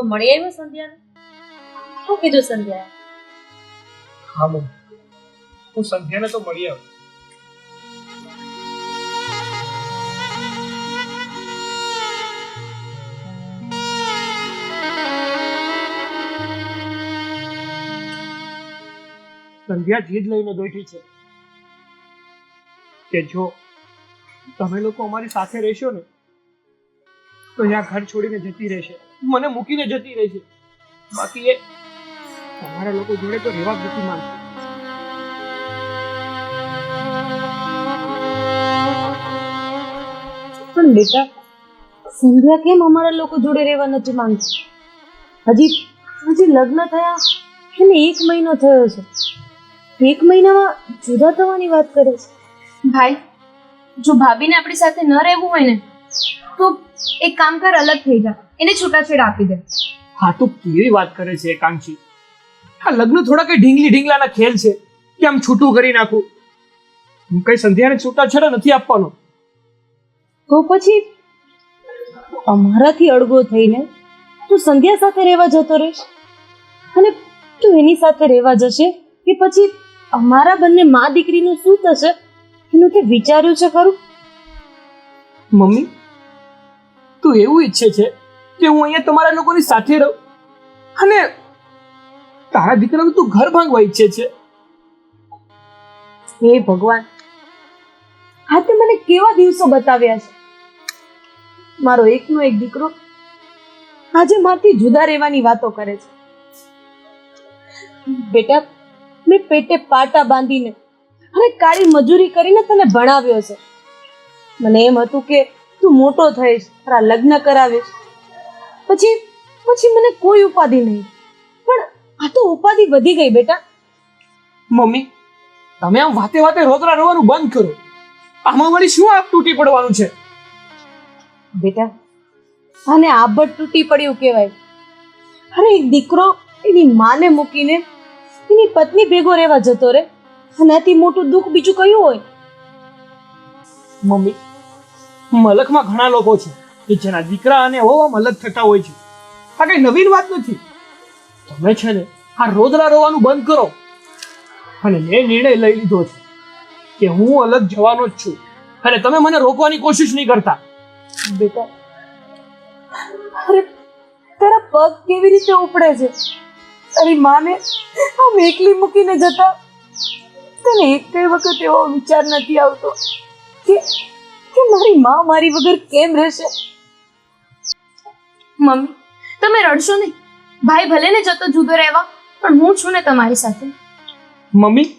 તો મળી આવ્યો સંધ્યાને? શું કીધું સંધ્યાએ? હા મમ્મી, હું સંધ્યાને તો મળી આવ્યો. સંધ્યા જીદ લઈને બેઠી છે કે જો તમે લોકો અમારી સાથે રહેશો ને તો અહીંયા ઘર છોડીને જતી રહેશે, મને મૂકીને જતી રહેશે. બાકી એ તમારા લોકો જોડે તો રહેવા જ નથી માંગતી. પણ બેટા, સંધ્યા કેમ અમારા લોકો જોડે રહેવા નથી માંગતી? હજી લગ્ન થયા એને 1 મહિનો થયો છે. 1 મહિનામાં જુદા થવાની વાત કરે છે. ભાઈ, જો ભાભીને આપણી સાથે ન રહેવું હોય ને તો એક કામ કર, અલગ થઈ જા, એને છૂટાછેડા આપી દે. હા, તું કેવી વાત કરે છે એકાંક્ષી? આ લગ્ન થોડા કઈ ઢીંગલાના ખેલ છે કે આમ છૂટું કરી નાખું? હું કઈ સંધ્યાને છૂટાછેડા નથી આપવાનો. તો પછી અમારાથી અળગો થઈને તું સંધ્યા સાથે રહેવા જતો રહીશ? અને તું એની સાથે રહેવા જશે કે પછી અમારા બંને મા દીકરીનું શું થશે એનું તે વિચાર્યું છે ખરું? મમ્મી, તું એવું ઈચ્છે છે કે હું અહીંયા તમારા લોકોની સાથે રહું અને તારા દીકરાનું તું ઘર ભાંગવા ઈચ્છે છે? હે ભગવાન, હા તે મને કેવા દિવસો બતાવ્યા છે. મારો એકનો એક દીકરો આજે મારથી જુદા રહેવાની વાતો કરે છે. બેટા, મેં પેટે પાટા બાંધીને અને કાળી મજૂરી કરીને તને ભણાવ્યો છે. મને એમ હતું કે તું મોટો થઈશ, તારા લગ્ન કરાવીશ, પછી મને કોઈ ઉપાધિ નહીં. પણ આ તો ઉપાધિ વધી ગઈ બેટા. મમ્મી, તમે આમ વાતે રોતરા રોવાનું બંધ કરો. આમાં વળી શું આપ તૂટી પડવાનું છે? બેટા, આને આબટ તૂટી પડ્યું કહેવાય. અરે એક દીકરો એની માને મૂકીને એની પત્ની ભેગો રહેવા જતો રે, આનાથી મોટું દુઃખ બીજું કયું હોય? મમ્મી, મલકમાં ઘણા લોકો છે કે જેના દીકરા અને વહુ આમ અલગ થતા હોય છે. આ કઈ નવીન વાત નથી. તમે છે ને આ રોદરા રોવાનું બંધ કરો. અને મેં નિર્ણય લઈ લીધો છે કે હું અલગ જવાનો જ છું અને તમે મને રોકવાની કોશિશ નહીં કરતા. બેટા, અરે તારા પગ કેવી રીતે ઉપડે છે? તારી માને આમ એકલી મૂકીને જતા તને એક કઈ વખત એવો વિચાર નથી આવતો કે મારી માં મારી વગર કેમ રહેશે? મમ્મી, તમે રડશો નહીં. ભાઈ ભલે ને જતો જુદો રહેવા, પણ હું છું ને તમારી સાથે. મમ્મી,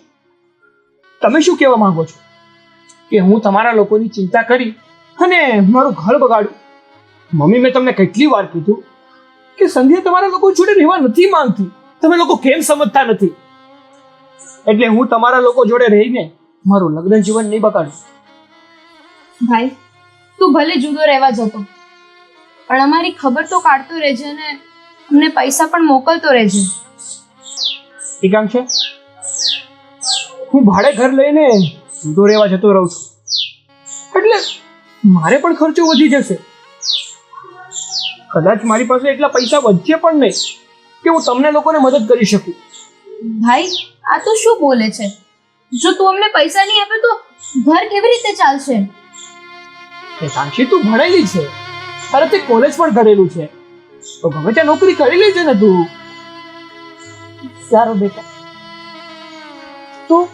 તમે શું કહેવા માંગો છો? કે હું તમારા લોકોની ચિંતા કરી અને મારું ઘર બગાડ્યું? મમ્મી, મેં તમને કેટલી વાર કીધું કે સંધ્યા તમારા લોકો જોડે રહેવા નથી માંગતી. તમે લોકો કેમ સમજતા નથી? એટલે હું તમારા લોકો જોડે રહીને મારું લગ્ન જીવન નહીં બગાડું. ભાઈ, તું ભલે જુદો રહેવા જતો, પણ અમારી ખબર તો કાઢતો રહેજે ને અમને પૈસા પણ મોકલતો રહેજે. એકાંક્ષા, હું ભાડે ઘર લઈને જુદો રહેવા જતો રહું છું એટલે મારે પણ ખર્ચો વધી જશે. કદાચ મારી પાસે એટલા પૈસા વધશે પણ નહીં કે હું તમને લોકોને મદદ કરી શકું. ભાઈ, આ તો શું બોલે છે? જો તું અમને પૈસા નહીં આપે તો ઘર કેવી રીતે ચાલશે? એકાંક્ષી, તું ભણેલી છે, અરે તે કોલેજ પણ કરેલું છે, તો ગમે ત્યાં નોકરી કરી લેજે ને તું. સારો બેટા, તું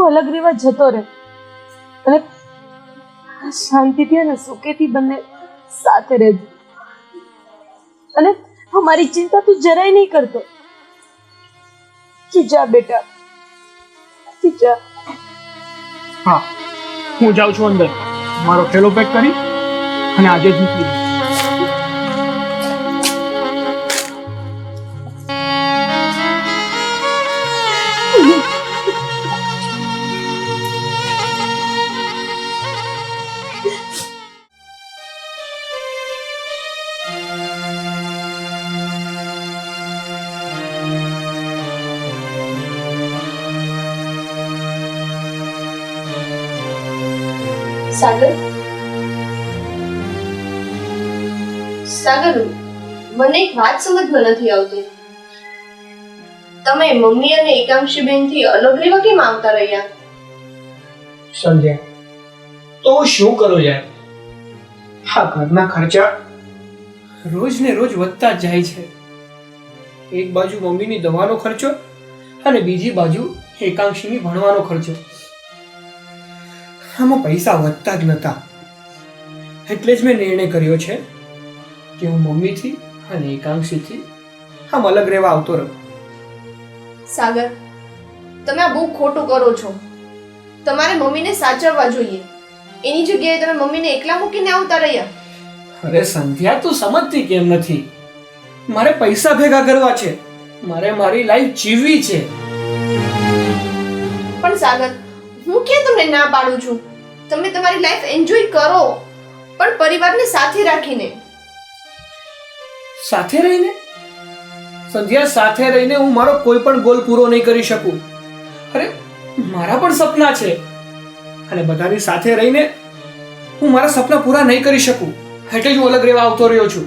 અલગ રહેવા જતો રહે અને શાંતિથી અને સુખેથી બંને સાથે રહેજો. અને અમારી ચિંતા તું જરાય નહીં કરતો. જા બેટા, જા. હા, હું જાઉં છું અંદર. મારો થેલો પેક કરી અને આજે જ નીકળી. સાગર, મને એક વાત સમજમાં નથી આવતી. તમે મમ્મી અને એકાંક્ષી બેનથી અલગ રહેવા કેમ આવતા રહ્યા? સંધ્યા, તો હું શું કરું યાર? આ ઘરના ખર્ચા રોજ ને રોજ વધતા જ જાય છે. એક બાજુ મમ્મીની દવાનો ખર્ચો અને બીજી બાજુ એકાંક્ષીની ભણવાનો ખર્ચો. આમાં પૈસા વધતા જ નહોતા. એટલે જ મેં નિર્ણય કર્યો છે કે હું મમ્મીથી અને એકાંક્ષીથી આમ અલગ રહેવા આવતો રહું. સાગર, તમે આ બહુ ખોટું કરો છો. તમારે મમ્મીને સાચવવા જોઈએ. એની જગ્યાએ તમે મમ્મીને એકલા મૂકીને આવતા રહ્યા. અરે સંધ્યા, તું સમજતી કેમ નથી? મારે પૈસા ભેગા કરવા છે, મારે મારી લાઈફ જીવવી છે. પણ સાગર, હું ક્યાં તમને ના પાડું છું? તમે તમારી લાઈફ એન્જોય કરો, પણ પરિવારને સાથે રાખીને. સાથે રહીને? સંધ્યા, સાથે રહીને હું મારો કોઈ પણ ગોલ પૂરો નહીં કરી શકું. અરે, મારા પણ સપના છે અને બધાની સાથે રહીને હું મારા સપના પૂરા નહીં કરી શકું. એટલે જ હું અલગ રહેવા આવતો રહ્યો છું.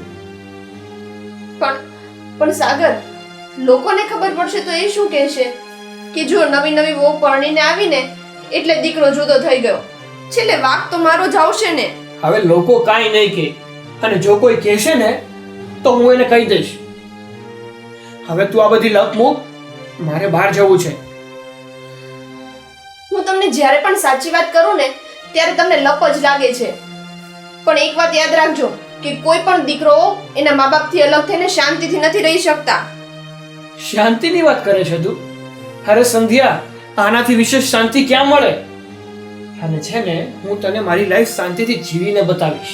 પણ સાગર, લોકોને ખબર પડશે તો એ શું કહેશે કે જો નવી નવી વહુ પરણીને આવીને એટલે દીકરો જુદો થઈ ગયો. છેલ્લે વાક તો મારો જ આવશે ને. હવે લોકો કાંઈ નહીં કહે, અને જો કોઈ કહેશે ને તો હું એને કહી દઈશ. હવે તું આ બધી લપ મૂક, મારે બહાર જવું છે. હું તમને જ્યારે પણ સાચી વાત કરું ને ત્યારે તમને લપ જ લાગે છે. પણ એક વાત યાદ રાખજો કે કોઈ પણ દીકરો એના મા બાપથી અલગ થઈને શાંતિથી નથી રહી શકતા. શાંતિની વાત કરે છે તું? અરે સંધ્યા, આનાથી વિશેષ શાંતિ ક્યાં મળે? અને છે ને, હું તને મારી લાઈફ શાંતિથી જીવીને બતાવીશ.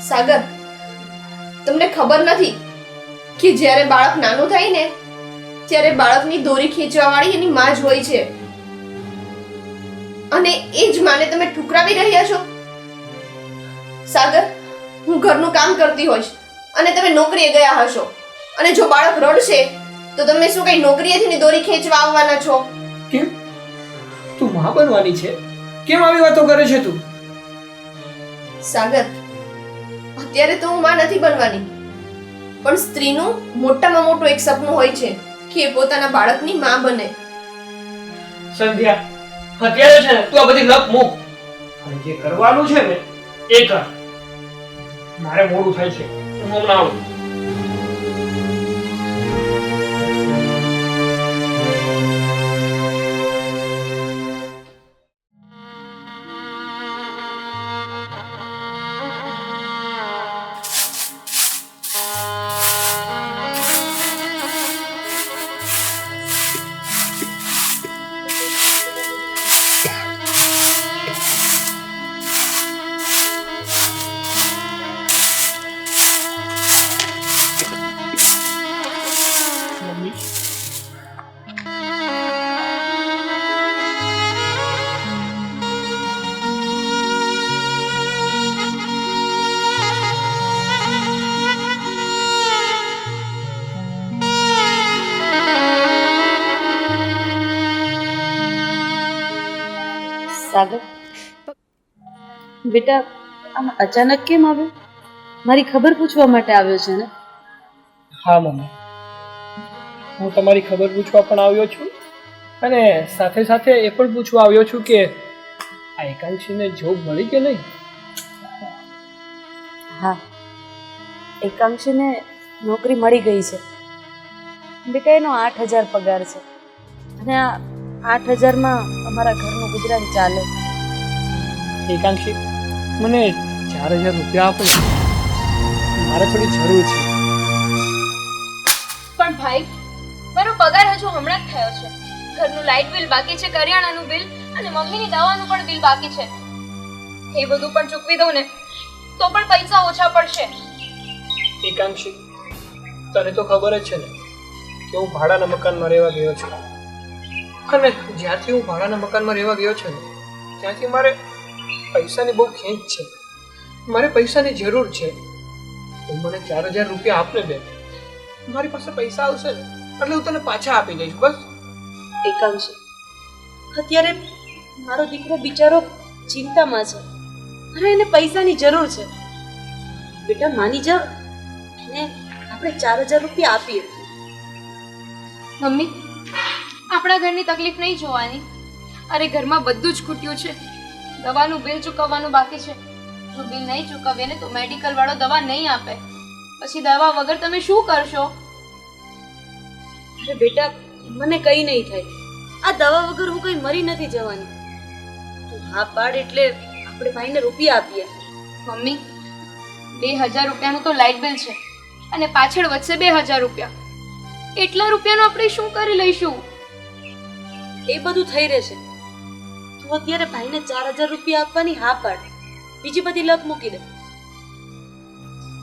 સાગર, તમને ખબર નથી કે જ્યારે બાળક નાનું થાય ને ત્યારે બાળકની દોરી ખેંચવા વાળી એની માં જ હોય છે, અને એ જ માને તમે ઠુકરાવી રહ્યા છો. સાગર, હું ઘરનું કામ કરતી હોઈશ અને તમે નોકરીએ ગયા હશો, અને જો બાળક રડશે તો તમે શું કઈ નોકરીએથી દોરી ખેંચવા આવવાના છો? કેમ? તું માં બનવાની છે? કેમ આવી વાતો કરે છે તું? સાગર, અત્યારે તો હું માં નથી બનવાની, પણ સ્ત્રીનું મોટામાં મોટું એક સપનું હોય છે કે એ પોતાના બાળકની માં બને. સંધ્યા, અત્યારે છે ને તું આ બધી લપ મૂક અને જે કરવાનું છે ને એ કર. મારે મોડું થાય છે, હું હમણાં આવું. સાગર, બેટા આમ અચાનક કેમ આવ્યો? મારી ખબર પૂછવા માટે આવ્યો છે ને? હા મમ્મી, હું તમારી ખબર પૂછવા પણ આવ્યો છું, અને સાથે સાથે એ પણ પૂછવા આવ્યો છું કે આ એકાંક્ષીને જોબ મળી કે નહીં. હા, એકાંક્ષીને નોકરી મળી ગઈ છે બેટા. એનો 8,000 પગાર છે, અને આ 8,000માં અમારા ઘરનું ગુજરાન ચાલે છે. એકાંક્ષી, મને 4,000 રૂપિયા આપો, મારે થોડી જરૂર છે. પણ ભાઈ, મારો પગાર હજુ હમણાં જ થયો છે. ઘરનું લાઇટ બિલ બાકી છે, કરિયાણાનું બિલ અને મમ્મીની દવાનું પણ બિલ બાકી છે. એ બધું પણ ચૂકવી દઉં ને તો પણ પૈસા ઓછા પડશે. એકાંક્ષી, તને તો ખબર જ છે ને કે હું ભાડાના મકાનમાં રહેવા ગયો છું, અને જ્યારથી હું ભાડાના મકાનમાં રહેવા ગયો છું ને ત્યાંથી મારે પૈસાની બહુ ખેંચ છે. મારે પૈસાની જરૂર છે. તું મને 4,000 રૂપિયા આપને બેન. મારી પાસે પૈસા આવશે ને એટલે હું તને પાછા આપી દઈશ. બસ. એકાંક્ષી, અત્યારે મારો દીકરો બિચારો ચિંતામાં છે અને એને પૈસાની જરૂર છે. બેટા માની જા, ને આપણે 4000 રૂપિયા આપીએ. મમ્મી આપણા ઘરની તકલીફ નહીં જોવાની. અરે ઘરમાં બધું જ ખૂટ્યું છે. દવાનું બિલ ચૂકવવાનું બાકી છે. જો બિલ નહીં ચૂકવીએ ને તો મેડિકલ વાળો દવા નહીં આપે. પછી દવા વગર તમે શું કરશો? અરે બેટા, મને કંઈ નહીં થાય. આ દવા વગર હું કંઈ મરી નથી જવાની. તું હા પાડ એટલે આપણે ભાઈને રૂપિયા આપીએ. મમ્મી 2000 રૂપિયાનું તો લાઇટ બિલ છે અને પાછળ વધશે 2000 રૂપિયા. એટલા રૂપિયાનું આપણે શું કરી લઈશું? એ બધું થઈ રહેશે. તું અત્યારે ભાઈને 4000 રૂપિયા આપવાની હા પાડ. બીજી બધી લપ મૂકી દે.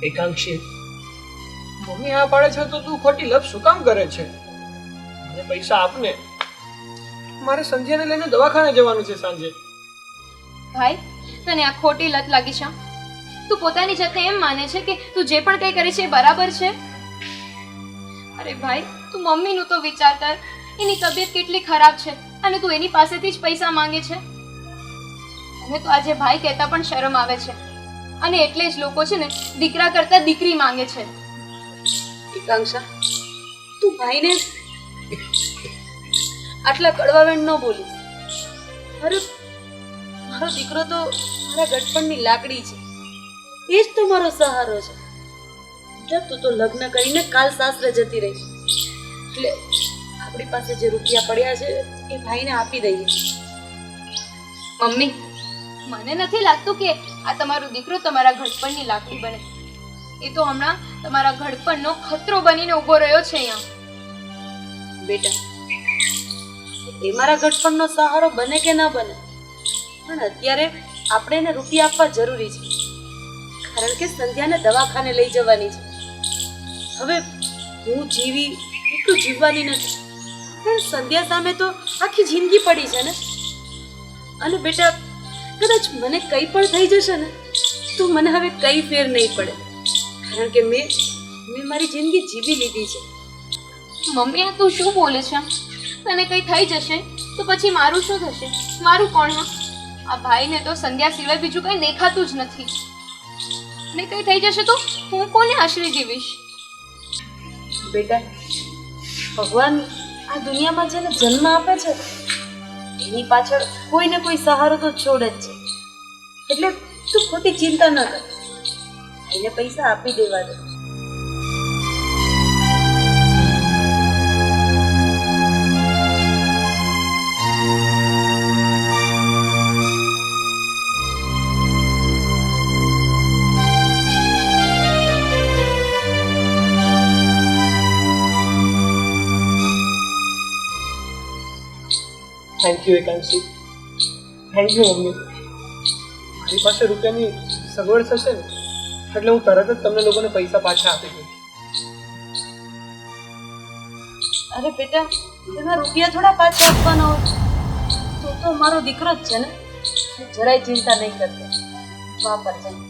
એકાંક્ષી, મમ્મી હા પાડે છે તો તું ખોટી લપ શું કામ કરે છે? મને પૈસા આપને. મારે સંધ્યાને લઈને દવાખાને જવાનું છે સાંજે. ભાઈ તને આ ખોટી લત લાગી છે? તું પોતાની જાતને એમ માને છે કે તું જે પણ કંઈ કરે છે એ બરાબર છે? અરે ભાઈ તું મમ્મીનું તો વિચાર કર. એની તબિયત કેટલી ખરાબ છે અને તું એની પાસેથી જ પૈસા માંગે છે. અને તો આજે ભાઈ કહેતા પણ શરમ આવે છે. અને એટલે જ લોકો છે ને દીકરા કરતા દીકરી માંગે છે. એકાંક્ષા, તું ભાઈને આટલા કડવા વેણ ન બોલીશ. અરે મારો દીકરો તો મારા ગટપણની લાકડી છે. એ જ તો મારો સહારો છે. જો તું તો લગ્ન કરીને કાલ સાસરે જતી રહીશ એટલે આપણી પાસે જે રૂપિયા પડ્યા છે એ ભાઈને આપી દઈએ. મમ્મી મને નથી લાગતું કે આ તમારો દીકરો તમારા ઘડપણની લાકડી બને. એ તો હમણાં તમારા ઘડપણનો ખતરો બનીને ઊભો રહ્યો છે અહીંયા. બેટા, એ મારા ગટપણનો સહારો બને કે ના બને, પણ અત્યારે આપણે એને રૂપિયા આપવા જરૂરી છે. કારણ કે સંધ્યાને દવાખાને લઈ જવાની છે. હવે હું જીવી એટલું જીવવાની નથી, પણ સંધ્યા સામે તો આખી જિંદગી પડી છે ને. અને બેટા, કદાચ મને કંઈ પણ થઈ જશે ને તો મને હવે કંઈ ફેર નહીં પડે, કારણ કે મેં મારી જિંદગી જીવી લીધી છે. મમ્મી આ તું શું બોલે છે? તને કંઈ થઈ જશે તો પછી મારું શું થશે? મારું કોણ? હા, આ ભાઈને તો સંધ્યા સિવાય બીજું કંઈ દેખાતું જ નથી. ને કંઈ થઈ જશે તો હું કોને આશરે જીવીશ? બેટા, ભગવાન આ દુનિયામાં જેને જન્મ આપે છે એની પાછળ કોઈ ને કોઈ સહારો તો છોડે જ છે. એટલે તું ખોટી ચિંતા ન કર. એને પૈસા આપી દેવા દે. Thank you Ekankshi, thank you mummy. મારી પાસે રૂપિયાની સગવડ થશે ને એટલે હું તરત જ તમને લોકોને પૈસા પાછા આપી દઉં. અરે બેટા, એમાં રૂપિયા થોડા પાછા આપવાના હોય? તો મારો દીકરો જ છે ને. જરાય ચિંતા નહીં કરતો. વાપર જાય.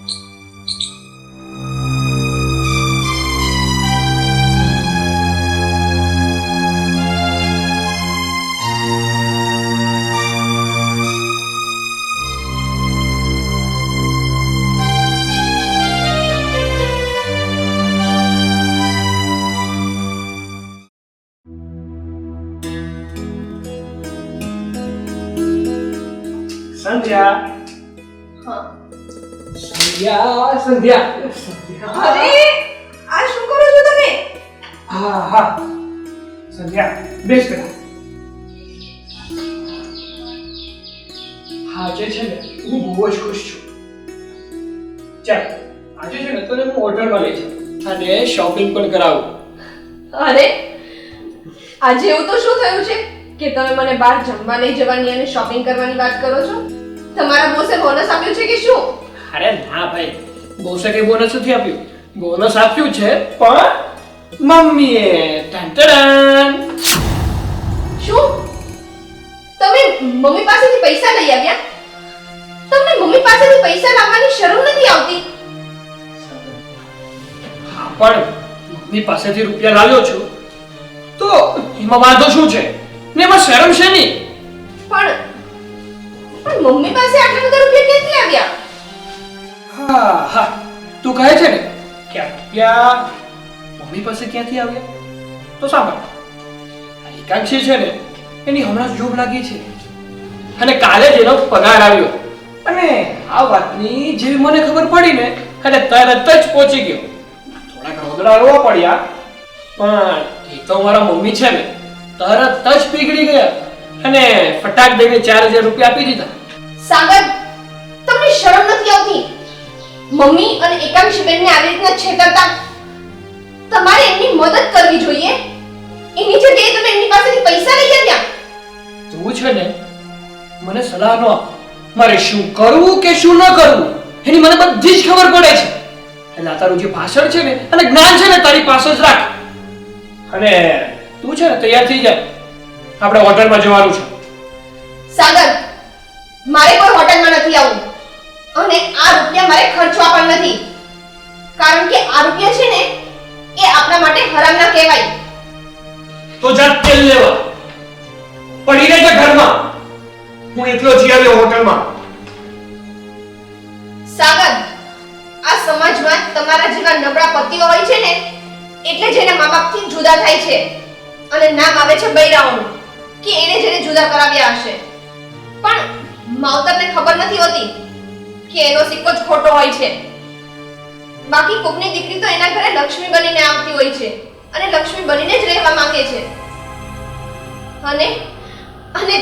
સંધ્યા, હા. સંધ્યા, સંધ્યા. અરે આ શું કરો છો તમે? હા હા સંધ્યા, બેસ બેટા. આજે છે ને હું બહુ જ ખુશ છું. ચાલ આજે છે ને તને હું હોટલમાં લઈ જાઉં અને શોપિંગ પણ કરાવું. અરે આજે એવું તો શું થયું છે કે તમે મને બહાર જમવા લઈ જવાની અને શોપિંગ કરવાની વાત કરો છો? તમારા બોસે બોનસ આપ્યું છે કે શું? અરે ના ભાઈ, બોસે કઈ બોનસ નથી આપ્યું. બોનસ આપ્યું છે પણ મમ્મીએ. ટન શું તમે મમ્મી પાસેથી પૈસા લઈ આવ્યા? તમને મમ્મી પાસેથી પૈસા લાવવાની શરમ નથી આવતી? હા પણ મમ્મી પાસેથી રૂપિયા લાવ્યો છું તો એમાં વાંધો શું છે? ને એમાં શરમ છે નહીં. પણ મમ્મી પાસે આટલા બધા રૂપિયા ક્યાંથી આવ્યા? હા હા તું કહે છે ને કે આ રૂપિયા મમ્મી પાસે ક્યાંથી આવ્યા? તો સાંભળ, આ એકાંક્ષી છે ને એની હમણાં જ જોબ લાગી છે અને કાલે જ એનો પગાર આવ્યો અને આ વાતની જેવી મને ખબર પડી ને એટલે તરત જ પહોંચી ગયો. થોડાક રોદડા રોવા પડ્યા પણ એ તો મારા મમ્મી છે ને તરત જ પીગળી ગયા અને ફટાક દઈને 4000 રૂપિયા આપી દીધા. સાગર, તમને શરમ નથી આવતી? મમ્મી અને એકાંક્ષી બેનને આવી રીતના છેતરતા તમારે એમની મદદ કરવી જોઈએ. એની જગ્યાએ તમે એમની પાસેથી પૈસા લઈ આવ્યા. તું છે ને મને સલાહ ન આપ. મારે શું કરવું કે શું ન કરવું એની મને બધી જ ખબર પડે છે. એટલે આ તારું જે ભાષણ છે ને અને જ્ઞાન છે ને તારી પાસે જ રાખ અને તું છે ને તૈયાર થઈ જા. આપણે હોટલમાં જવાનું છે. સાગર, મારે કોઈ હોટલમાં નથી આવવું અને આ રૂપિયા મારે ખર્ચવા પણ નથી, કારણ કે આ રૂપિયા છે ને એ આપણા માટે હરામના કહેવાય. તો જા તેલ લેવા. પડી રહેજે ઘરમાં. હું એકલો જઈ આવ્યો હોટલમાં. સાગર, આ સમાજમાં તમારા જેવા નબળા પતિઓ હોય છે ને એટલે જ એના મા-બાપથી જુદા થાય છે અને નામ આવે છે બૈરાઓનું કે એને જેને જુદા કરાવ્યા હશે. પણ માવતરને ખબર નથી હોતી કે એનો સિક્કો જ ખોટો હોય છે. બાકી કોકની દીકરી તો એના ઘરે લક્ષ્મી બનીને આવતી હોય છે અને લક્ષ્મી બનીને જ રહેવા માંગે છે. અને અને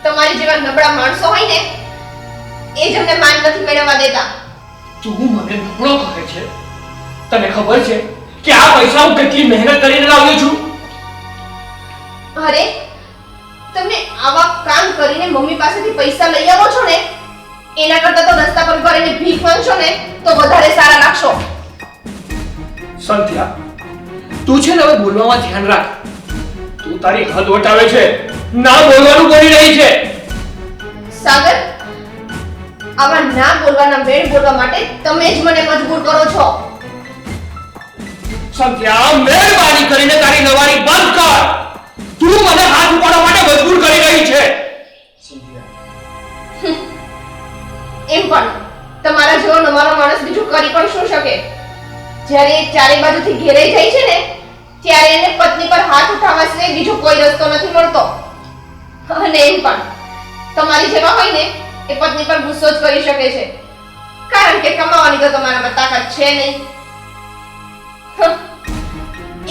તમારી જેવા નબળા માણસો હોય ને એ જ અમને માન નથી મેળવવા દેતા. તું મને નબળો કહે છે? તને ખબર છે કે આ પૈસા હું કેટલી મહેનત કરીને લાવ્યો છું? અરે, તમે આવા કામ કરીને મમ્મી પાસેથી પૈસા લઈ આવો છો ને એના કરતાં તો રસ્તા પર ઉભા રહીને ભીખ માંગશો ને તો વધારે સારા લાગશો. સંધ્યા, તું છે ને હવે બોલવામાં ધ્યાન રાખ. તું તારી હદ વટાવે છે. ના બોલવાનું બોલી રહી છે. સાગર, આવા ના બોલવાના વેણ બોલવા માટે તમે જ મને મજબૂર કરો છો. સંધ્યા, મહેરબાની કરીને તારી નવારી બંધ કર. તું મને હાથ ઉપાડવા માટે મજબૂર કરી રહી છે. સંધ્યા, એમ પણ તમારા જેવો નવારો માણસ બીજું કરી પણ શું શકે? જ્યારે એ ચારે બાજુથી ઘેરાઈ જાય છે ને ત્યારે એને પત્ની પર હાથ ઉઠાવવા સિવાય બીજો કોઈ રસ્તો નથી મળતો. અને એમ પણ તમારી જેવા હોય ને એ પત્ની પર ગુસ્સો જ કરી શકે છે, કારણ કે કમાવાની તો તમારામાં તાકાત છે નહીં.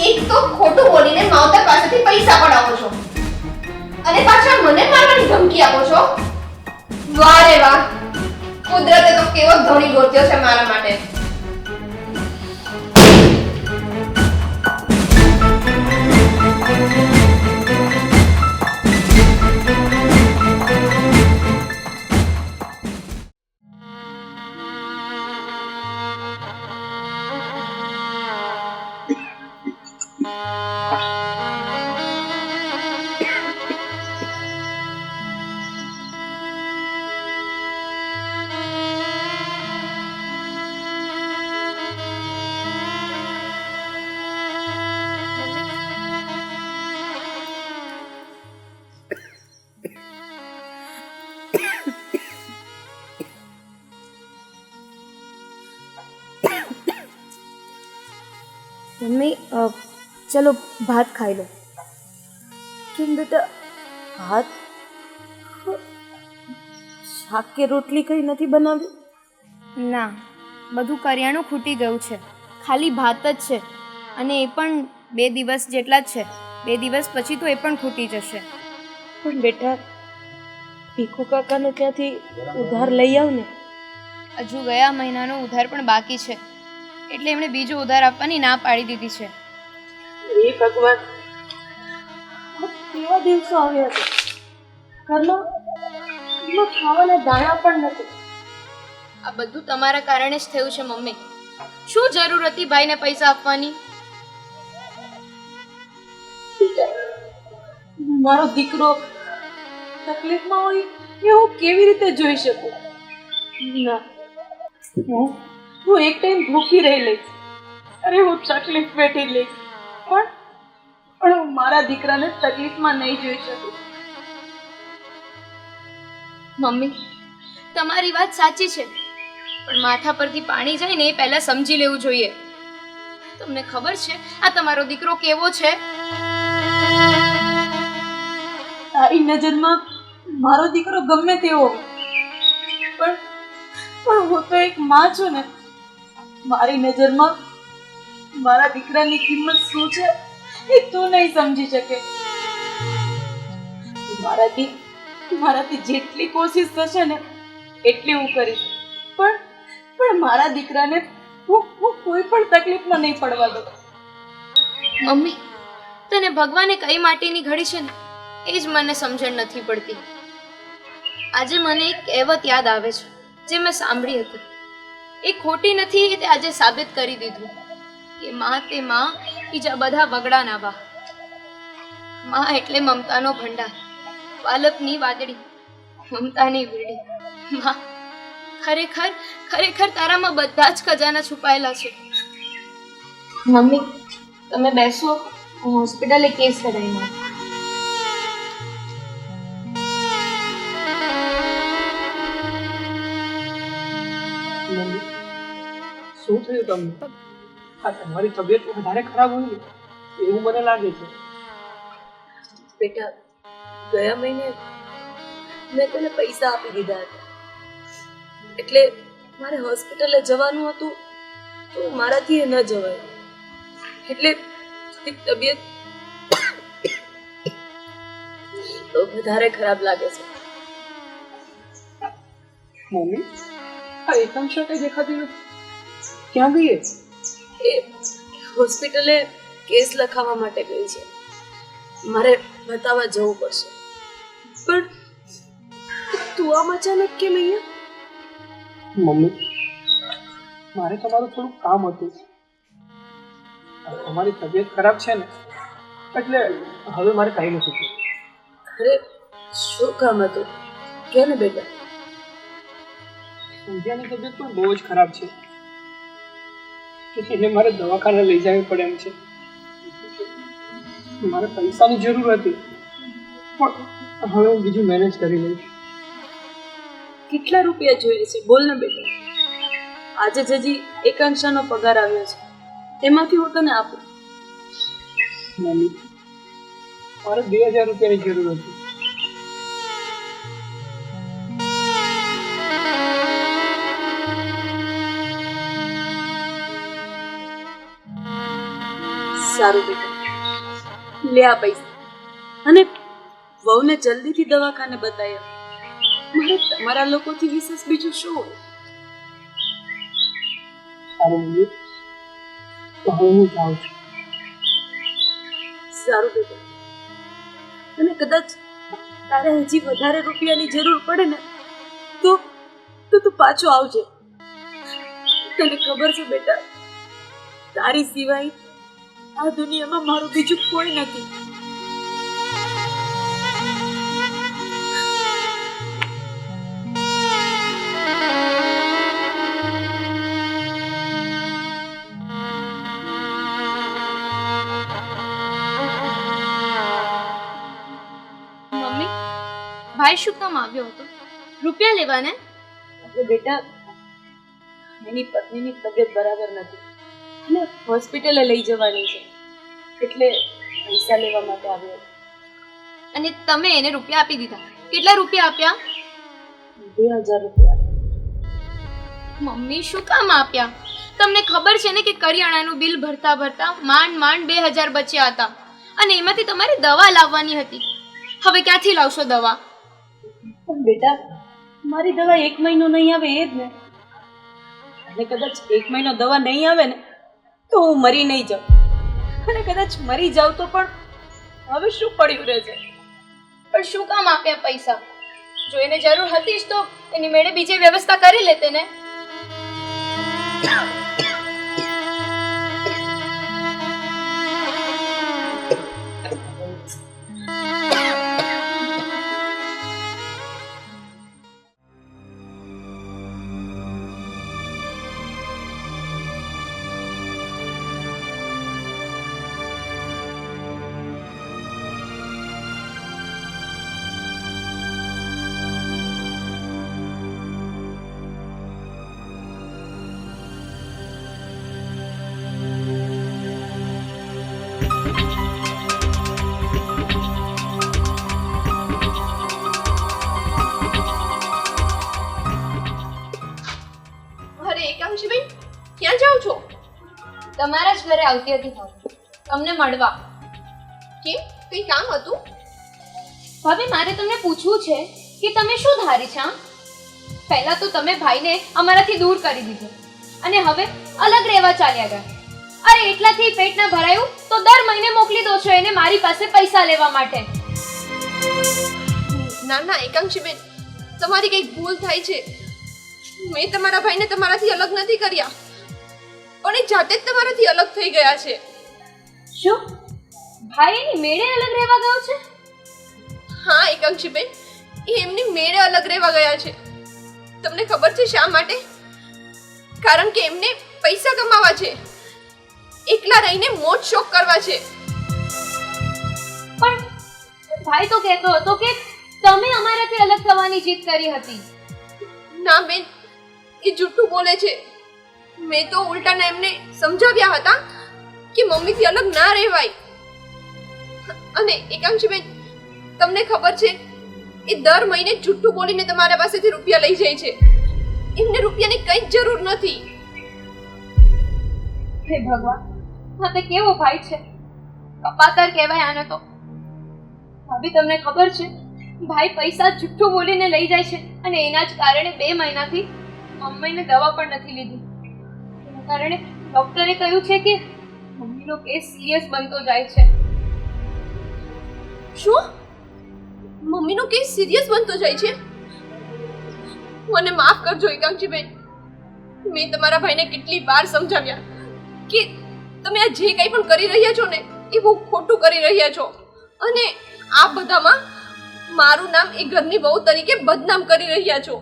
એક તો ખોટું બોલીને માવતર પાસેથી પૈસા પડાવો છો અને પાછા મને મારવાની ધમકી આપો છો. વાહ રે વાહ, કુદરતે તો કેવો ધણી ગોત્યો છે મારા માટે. મમ્મી, ચલો ભાત ખાઈ લો. કેમ બેટા, ભાત? શાક કે રોટલી કંઈ નથી બનાવ્યું? ના, બધું કરિયાણું ખૂટી ગયું છે. ખાલી ભાત જ છે અને એ પણ 2 દિવસ જેટલા જ છે. 2 દિવસ પછી તો એ પણ ખૂટી જશે. પણ બેટા, ભીખુ કાકાને ત્યાંથી ઉધાર લઈ આવ ને. હજુ ગયા મહિનાનો ઉધાર પણ બાકી છે એટલે એમણે બીજો ઉધાર આપવાની ના પાડી દીધી છે. હે ભગવાન, કેવા દિવસો આવ્યા છે. ઘરમાં ખાવાના દાણા પણ નથી. આ બધું તમારા કારણે જ થયું છે મમ્મી. શું જરૂર હતી ભાઈને પૈસા આપવાની? મારો દીકરો તકલીફમાં હોય એ હું કેવી રીતે જોઈ શકું? ના, હું એક ટાઈમ ભૂખી રહી લઈશ. અરે, હું તકલીફ વેઠી લઈશ, પણ હું મારા દીકરાને તકલીફમાં નહીં જોઈ શકું. મમ્મી, તમારી વાત સાચી છે, પણ માથા પરથી પાણી જાય ને એ પહેલા સમજી લેવું જોઈએ. તમને ખબર છે આ તમારો દીકરો કેવો છે? તારી નજરમાં મારો દીકરો ગમે તેવો હોય. પણ પણ હું તો એક માં છું ને. મારી નજરમાં મારા દીકરાની કિંમત શું છે એ તું નહીં સમજી શકે. મારાથી જેટલી કોશિશ થશે ને એટલી હું કરીશ. પણ મારા દીકરાને હું કોઈ પણ તકલીફમાં નહીં પડવા દઉં. મમ્મી, તને ભગવાને કઈ માટીની ઘડી છે ને એ જ મને સમજણ નથી પડતી. આજે મને એક કહેવત યાદ આવે છે જે મેં સાંભળી હતી. એ ખોટી નથી, તે આજે સાબિત કરી દીધું કે માં તે માં, બીજા બધા વગડાના બા. માં એટલે મમતાનો ભંડાર, વાલપની વાદળી, મમતાની વીડી. માં, ખરેખર ખરેખર તારામાં બધા જ ખજાના છુપાયેલા છે. મમ્મી, તમે બેસો, હું હોસ્પિટલે કેસ કરાવી નાખું. મમ્મી, શું થયું તમને? આ તમારી તબિયત વધારે ખરાબ હોય એવું મને લાગે છે. બેટા, ગયા મહિને મેં તને પૈસા આપી દીધા હતા, એટલે મારે હોસ્પિટલે જવાનું હતું તો મારાથી એ ન જવાય. એટલે તબિયત તો વધારે ખરાબ લાગે છે. મમ્મી, આ એકાંક્ષા કઈ દેખાતી નથી, ક્યાં ગઈ? એ હોસ્પિટલે કેસ લખાવવા માટે ગઈ છે. મારે બતાવવા જવું પડશે. પણ તું આમ અચાનક કેમ અહીંયા? મમ્મી, મારે તમારું થોડું કામ હતું. તમારી તબિયત ખરાબ છે ને એટલે હવે મારે કઈ નથી થયું. અરે શું કામ હતું કે ને બેટા? સંધ્યાની તબિયત પણ બહુ જ ખરાબ છે, એને મારે દવાખાને લઈ જવી પડે એમ છે. મારે પૈસાની જરૂર હતી પણ હવે હું બીજું મેનેજ કરી લઈશ. કેટલા રૂપિયા જોઈએ છે બોલ ને બેટા. આજે જ હજી એકાંક્ષાનો પગાર આવ્યો છે, એમાંથી હું તને આપું. મમ્મી, મારે 2000 રૂપિયાની જરૂર હતી. સારું બેટા, લે આ પૈસા અને વહુને જલ્દીથી દવાખાને બતાવ્યા. મારે તમારા લોકોથી વિશેષ બીજું શું હોય? સારું મમ્મી, તો હવે હું જાઉં છું. સારું બેટા, અને કદાચ તારે હજી વધારે રૂપિયાની જરૂર પડે ને તો તું પાછો આવજે. તને ખબર છે બેટા, તારી સિવાય આ દુનિયામાં મારું બીજું કોઈ નથી. મમ્મી, ભાઈ શું કામ આવ્યો હતો? રૂપિયા લેવાને? એટલે બેટા, એની પત્નીની તબિયત બરાબર નથી અને હોસ્પિટલે લઈ જવાની છે, એટલે પૈસા લેવા માટે આવ્યો. અને તમે એને રૂપિયા આપી દીધા? કેટલા રૂપિયા આપ્યા? 2000 રૂપિયા. મમ્મી, શું કામ આપ્યા? તમને ખબર છે ને કે કરિયાણાનું બિલ ભરતા ભરતા માંડ 2000 બચ્યા હતા અને એમાંથી તમારે દવા લાવવાની હતી. હવે ક્યાંથી લાવશો દવા? પણ બેટા, મારી દવા 1 મહિનો નહીં આવે એ જ ને. અને કદાચ 1 મહિનો દવા નહીં આવે ને તો હું મરી નહીં જાઉં, અને કદાચ મરી જાઉં તો પણ હવે શું પડ્યું રહેશે? પણ શું કામ આપ્યા પૈસા? જો એને જરૂર હતી જ તો એની મેળે બીજી વ્યવસ્થા કરી લેતે ને. તમારા જ ઘરે આવતી હતી ભાભી, તમને મળવા. કેમ, કંઈ કામ હતું? ભાભી, મારે તમને પૂછવું છે કે તમે શું ધારી છે? પહેલા તો તમે ભાઈને અમારાથી દૂર કરી દીધો અને હવે અલગ રહેવા ચાલ્યા ગયા. અરે એટલાથી પેટ ના ભરાયું તો દર મહિને મોકલી દો છો એને મારી પાસે પૈસા લેવા માટે. ના ના એકાંક્ષીબેન, તમારી કંઈક ભૂલ થાય છે. મેં તમારા ભાઈને તમારાથી અલગ નથી કર્યા, પણ એ જાતે જ તમારાથી અલગ થઈ ગયા છે. શું ભાઈ એની મેળે અલગ રહેવા ગયો છે? હા એકાંક્ષીબેન, એ એમની મેળે અલગ રહેવા ગયા છે. તમને ખબર છે શા માટે? કારણ કે એમને પૈસા કમાવા છે, એકલા રહીને મોજ શોખ કરવા છે. પણ ભાઈ તો કહેતો હતો કે તમે અમારાથી અલગ થવાની જીદ કરી હતી. ના બેન, એ જૂઠું બોલે છે. મેં તો ઉલટાના એમને સમજાવ્યા હતા કે મમ્મીથી અલગ ના રહેવાય. અને એકાંક્ષીબેન, તમને ખબર છે એ દર મહિને જૂઠું બોલીને તમારા પાસેથી રૂપિયા લઈ જાય છે. એમને રૂપિયાની કંઈ જ જરૂર નથી. હે ભગવાન, હા તે કેવો ભાઈ છે! કપાતર કહેવાય આને તો. ભાભી, તમને ખબર છે ભાઈ પૈસા જુઠ્ઠું બોલીને લઈ જાય છે અને એના જ કારણે 2 મહિનાથી મમ્મીને દવા પણ નથી લીધી. એના કારણે ડોક્ટરે કહ્યું છે કે મમ્મીનો કેસ સિરિયસ બનતો જાય છે. શું? મમ્મીનો કેસ સિરિયસ બનતો જાય છે? મને માફ કરજો એકાંક્ષીબેન. મેં તમારા ભાઈને કેટલી વાર સમજાવ્યા કે તમે આ જે કંઈ પણ કરી રહ્યા છો ને એ બહુ ખોટું કરી રહ્યા છો, અને આ બધામાં મારું નામ એ ઘરની વહુ તરીકે બદનામ કરી રહ્યા છો.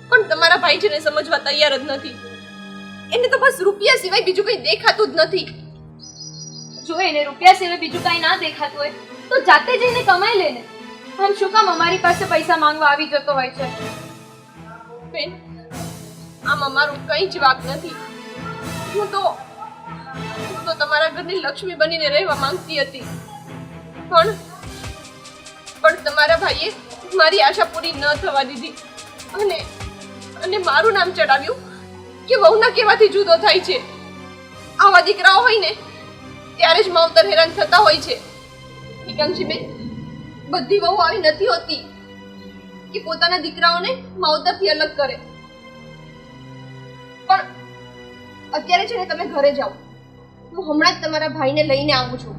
પણ તમારા ભાઈ છે ને સમજવા તૈયાર જ નથી. એને તો બસ રૂપિયા સિવાય બીજું કંઈ દેખાતું જ નથી. જો એને રૂપિયા સિવાય બીજું કાંઈ ના દેખાતું હોય તો જાતે જઈને કમાઈ લે ને. આમ શું કામ અમારી પાસે પૈસા માંગવા આવી જતો હોય છે? બેન, આમાં મારું કંઈ જ વાક નથી. હું તો તમારા ઘરની લક્ષ્મી બનીને રહેવા માંગતી હતી, પણ તમારા ભાઈએ મારી આશા પૂરી ન થવા દીધી અને મારું નામ ચડાવ્યું કે વહુના કહેવાથી જુદો થાય છે. આવા દીકરાઓ હોય ને ત્યારે જ માવતર હેરાન થતા હોય છે. એકાંક્ષીબેન, બધી વહુ આવી નથી હોતી કે પોતાના દીકરાઓને માવતરથી અલગ કરે. પણ અત્યારે છે ને તમે ઘરે જાઓ, હું હમણાં જ તમારા ભાઈને લઈને આવું છું.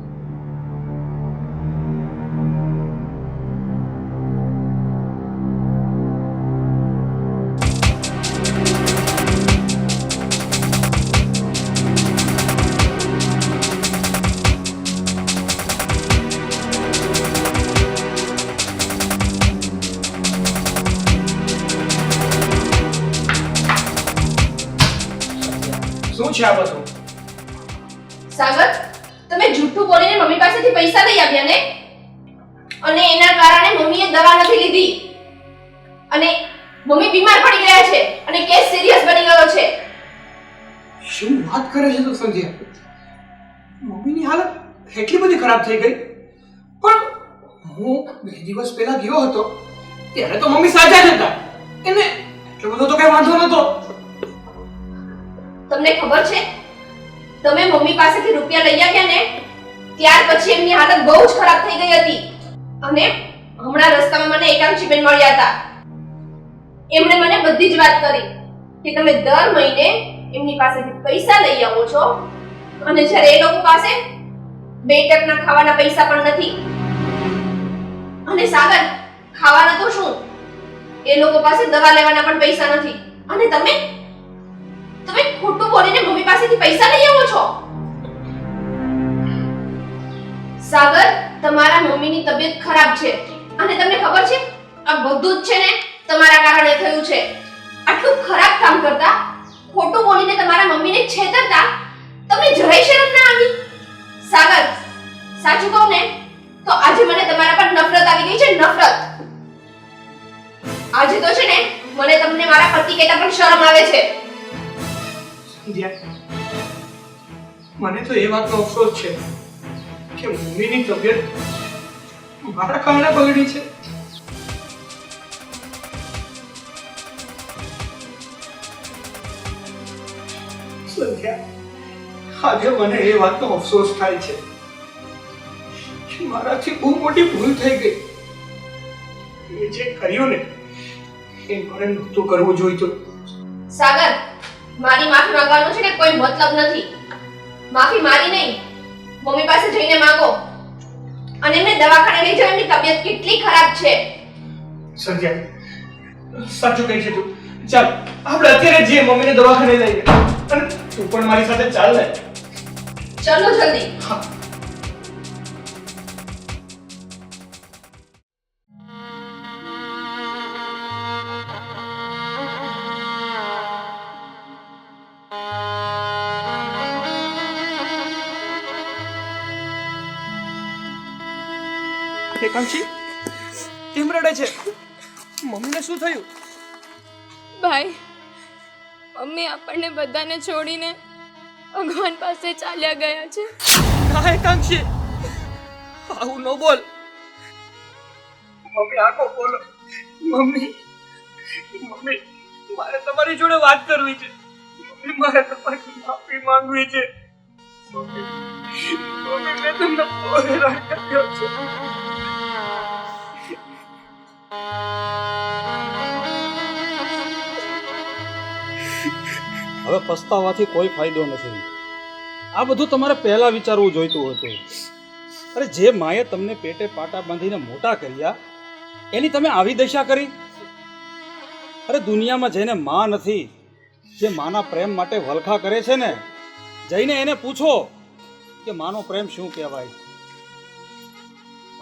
શું છે આ બધું? સાગર, તમે જૂઠું બોલીને મમ્મી પાસેથી પૈસા લઈ આવ્યા ને, અને એના કારણે મમ્મીએ દવા નથી લીધી અને મમ્મી બીમાર પડી ગયા છે અને કેસ સિરિયસ બની ગયો છે. શું વાત કરે છે તું સંધ્યા? મમ્મીની હાલત એટલી બધી ખરાબ થઈ ગઈ? પણ હું 2 દિવસ પહેલા ગયો હતો ત્યારે તો મમ્મી સાજા જ હતા. એને એટલો બધો તો કઈ વાંધો નતો. તમને ખબર છે, તમે મમ્મી પાસેથી રૂપિયા લઈ આવ્યા ને ત્યાર પછી એમની હાલત બહુ જ ખરાબ થઈ ગઈ હતી. અને હમણાં રસ્તામાં મને એકાંક્ષીબેન મળ્યા હતા. એમણે મને બધી જ વાત કરી કે તમે દર મહિને એમની પાસેથી પૈસા લઈ આવો છો અને જ્યારે એ લોકો પાસે 2 ટકના ખાવાના પૈસા પણ નથી. અને સાગર, ખાવાના તો શું, એ લોકો પાસે દવા લેવાના પણ પૈસા નથી. અને તમે ખોટું બોલીને મમ્મી પાસેથી પૈસા લઈ આવો છો. સાગર, તમારા મમ્મીની તબિયત ખરાબ છે અને તમને ખબર છે આ બધું જ છે ને તમારા કારણે થયું છે. આટલું ખરાબ કામ કરતા, ખોટું બોલીને તમારા મમ્મીને છેતરતા તમને જરાય શરમ ના આવી? સાગર, સાચું કહું ને તો આજે મને તમારા પર નફરત આવી ગઈ છે. નફરત. આજે તો છે ને મને તમને મારા પતિ કહેતા પણ શરમ આવે છે. મને તો એ વાતનો અફસોસ છે કે મમ્મીની તબિયત મારા કારણે બગડી છે. સંધ્યા, આજે મને એ વાતનો અફસોસ થાય છે કે મારાથી બહુ મોટી ભૂલ થઈ ગઈ. એ જે કર્યું ને એ મારે નહોતું કરવું જોઈતું. સાગર, મારી માફી માંગવાનો છે ને કોઈ મતલબ નથી. માફી મારી નહીં, મમ્મી પાસે જઈને માંગો અને એમને દવાખાને લઈ જાઓ. એમની તબિયત કેટલી ખરાબ છે. સંજય, સાચું કહે છે તું. ચાલ આપણે અત્યારે જઈએ, મમ્મીને દવાખાને લઈએ. અને તું પણ મારી સાથે ચાલ ને. ચલો જલ્દી. હા. એકાંશી કેમ રડે છે? મમ્મીને શું થયું? ભાઈ, મમ્મી આપણને બધાને છોડીને ભગવાન પાસે ચાલ્યા ગયા છે. ના એકાંશી, આવું ન બોલ. મમ્મી આખો બોલો. મમ્મી, મમ્મી, મારે તમારી જોડે વાત કરવી છે. મમ્મી, મારે તમારી માફી માંગવી છે. મમ્મી, મમ્મી, મેં તમને બહુ હેરાન કર્યો છે. હવે પસ્તાવાથી કોઈ ફાયદો નથી. આ બધું તમારે પહેલા વિચારવું જોઈતું હતું. અરે જે માએ તમને પેટે પાટા બાંધીને મોટા કર્યા એની તમે આવી દશા કરી. અરે દુનિયામાં જેને માં નથી, જે માના પ્રેમ માટે વલખા કરે છે ને, જઈને એને પૂછો કે માનો પ્રેમ શું કહેવાય.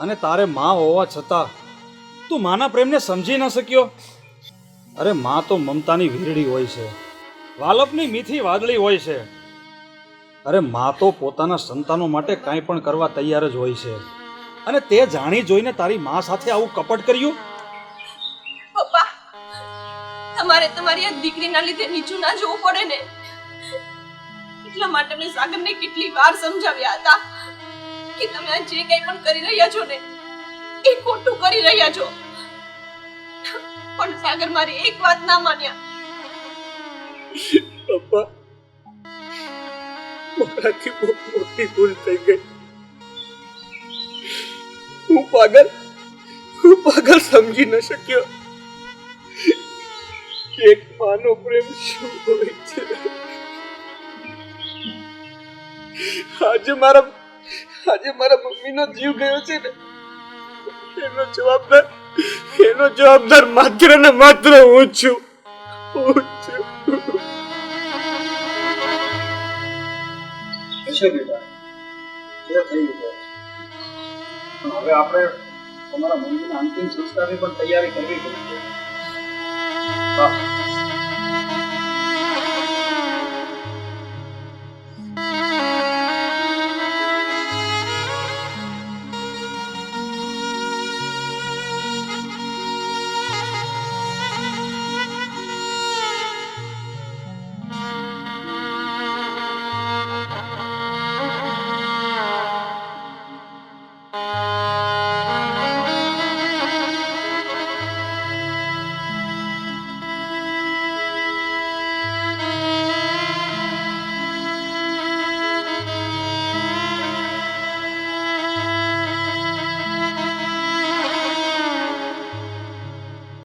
અને તારે માં હોવા છતાં તું માના પ્રેમને સમજી ન શક્યો. અરે માં તો મમતાની વીરડી હોય છે, વાલપની મીઠી વાદળી હોય છે. અરે માં તો પોતાના સંતાનો માટે કાંઈ પણ કરવા તૈયાર જ હોય છે. અને તે જાણી જોઈને તારી માં સાથે આવું કપટ કર્યું. પપ્પા, તમારે તમારી આ દીકરીના લીધે નીચું ના જોવું પડે ને, એટલા માટે મેં સાગરને કેટલી વાર સમજાવ્યા હતા કે તમે આ જે કંઈ પણ કરી રહ્યા છો ને એ ખોટું કરી રહ્યા છો. પણ સાગર મારી એક વાત ના માન્યા. પપ્પા, મારાથી બહુ મોટી ભૂલ થઈ ગઈ. હું પાગલ સમજી ન શક્યો એક માનો પ્રેમ શું હોય છે. આજે મારા મમ્મીનો જીવ ગયો છે ને, એનો જવાબદાર માત્ર ને માત્ર હું છું. છે બેટા, જે થયું છે. પણ હવે આપણે તમારા મમ્મીના અંતિમ સંસ્કારની પણ તૈયારી કરવી પડશે.